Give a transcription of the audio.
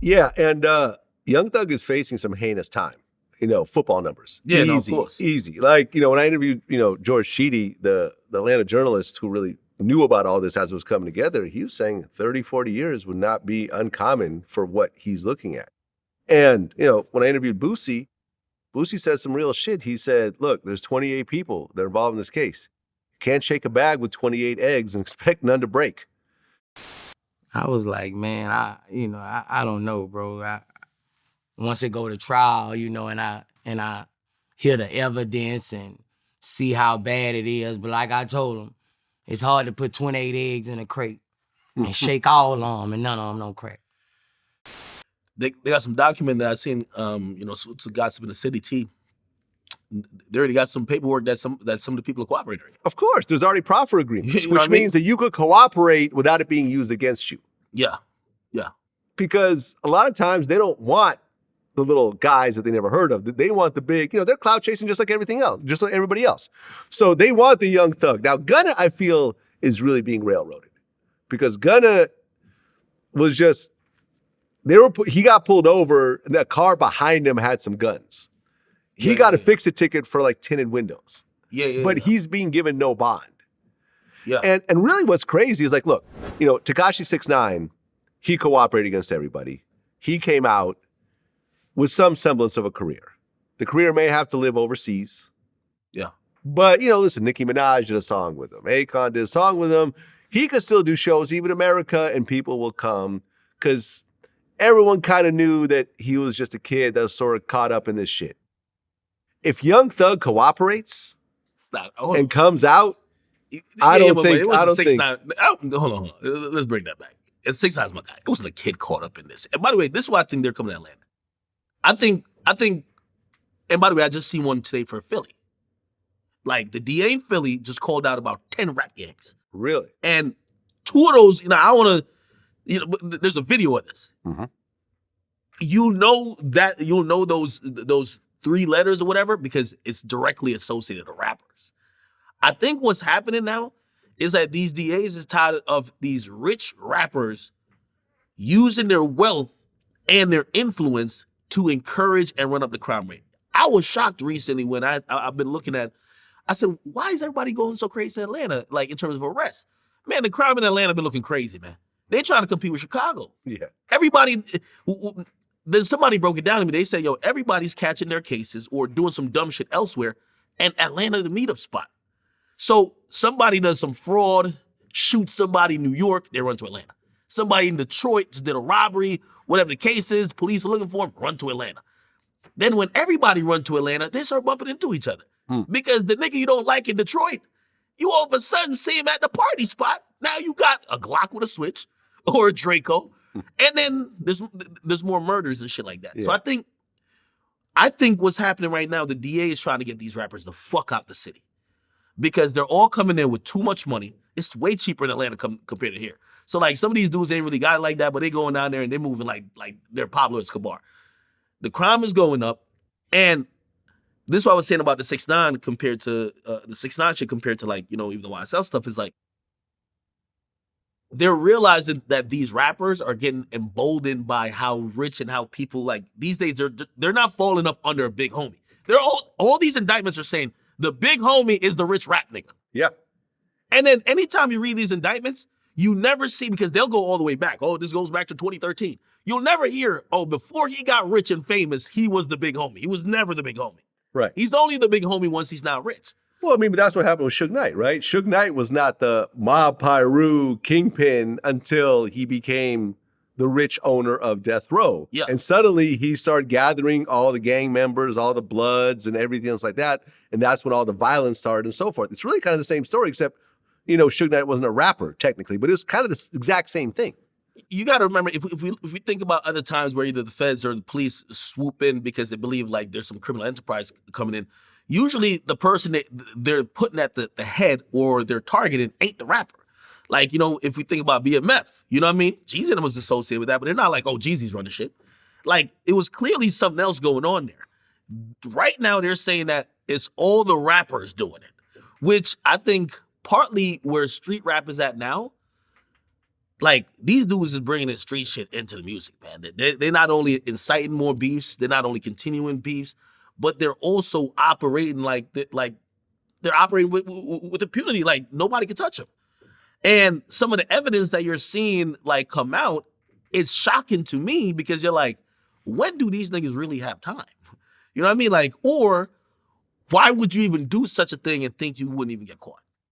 Yeah, and Young Thug is facing some heinous time. Football numbers. Yeah, easy, no, of course. Easy. Like, when I interviewed, George Sheedy, the Atlanta journalist who really knew about all this as it was coming together, he was saying 30, 40 years would not be uncommon for what he's looking at. And, when I interviewed Boosie said some real shit. He said, look, there's 28 people that are involved in this case. You can't shake a bag with 28 eggs and expect none to break. I was like, man, I don't know, bro. Once it go to trial, and I hear the evidence and see how bad it is. But like I told him, it's hard to put 28 eggs in a crate and shake all of them and none of them don't crack. They got some document that I seen, so Gossip in the City team. They already got some paperwork that some of the people are cooperating. Of course, there's already proffer agreements, which means that you could cooperate without it being used against you. Yeah. Because a lot of times they don't want the little guys that they never heard of. They want the big, they're clout chasing just like everything else, just like everybody else. So they want the Young Thug. Now, Gunna, I feel, is really being railroaded because Gunna was just, he got pulled over and that car behind him had some guns. He got a fix-it ticket for like tinted windows. But he's being given no bond. Yeah. And really what's crazy is like, look, Tekashi 6ix9ine, he cooperated against everybody. He came out with some semblance of a career. The career may have to live overseas. Yeah. But, listen, Nicki Minaj did a song with him. Akon did a song with him. He could still do shows, even in America, and people will come because everyone kind of knew that he was just a kid that was sort of caught up in this shit. If Young Thug cooperates and comes out, I don't think. Hold on. Let's bring that back. It's 6ix9ine's my guy. It wasn't a kid caught up in this. And by the way, this is why I think they're coming to Atlanta. I think, and by the way, I just seen one today for Philly. Like the DA in Philly just called out about 10 rap gangs. Really? And 2 of those, I want to, there's a video of this. Mm-hmm. You'll know those 3 letters or whatever because it's directly associated to rappers. I think what's happening now is that these DAs is tired of these rich rappers using their wealth and their influence to encourage and run up the crime rate. I was shocked recently when I've been looking at, I said, why is everybody going so crazy in Atlanta, like in terms of arrests? Man, the crime in Atlanta been looking crazy, man. They're trying to compete with Chicago. Yeah. Everybody, then somebody broke it down to me. They said, everybody's catching their cases or doing some dumb shit elsewhere, and Atlanta the meetup spot. So somebody does some fraud, shoots somebody in New York, they run to Atlanta. Somebody in Detroit just did a robbery, whatever the case is, police are looking for them, run to Atlanta. Then when everybody run to Atlanta, they start bumping into each other. Because the nigga you don't like in Detroit, you all of a sudden see him at the party spot. Now you got a Glock with a switch or a Draco. And then there's more murders and shit like that. Yeah. So I think what's happening right now, the DA is trying to get these rappers the fuck out the city. Because they're all coming in with too much money. It's way cheaper in Atlanta compared to here. So like some of these dudes ain't really got it like that, but they going down there and they're moving like they're Pablo Escobar. The crime is going up, and this is what I was saying about the 6ix9ine compared to the 6ix9ine shit compared to like even the YSL stuff is like they're realizing that these rappers are getting emboldened by how rich and how people like these days they're not falling up under a big homie. They're all these indictments are saying the big homie is the rich rap nigga. Yeah. And then anytime you read these indictments, you never see, because they'll go all the way back. Oh, this goes back to 2013. You'll never hear, before he got rich and famous, he was the big homie. He was never the big homie. Right. He's only the big homie once he's not rich. Well, but that's what happened with Suge Knight, right? Suge Knight was not the mob Pyru kingpin until he became the rich owner of Death Row. Yeah. And suddenly he started gathering all the gang members, all the Bloods and everything else like that. And that's when all the violence started and so forth. It's really kind of the same story, except, Suge Knight wasn't a rapper technically, but it's kind of the exact same thing. You got to remember, if we think about other times where either the feds or the police swoop in because they believe like there's some criminal enterprise coming in, usually the person they're putting at the head or they're targeting ain't the rapper. Like, if we think about BMF, you know what I mean? Jeezy was associated with that, but they're not like, oh, Jeezy's running shit. Like, it was clearly something else going on there. Right now, they're saying that it's all the rappers doing it, which I think partly where street rap is at now, like these dudes is bringing this street shit into the music, man. They're not only inciting more beefs, they're not only continuing beefs, but they're also operating they're operating with impunity. Like nobody can touch them. And some of the evidence that you're seeing like come out, it's shocking to me because you're like, when do these niggas really have time? You know what I mean? Like, or why would you even do such a thing and think you wouldn't even get caught?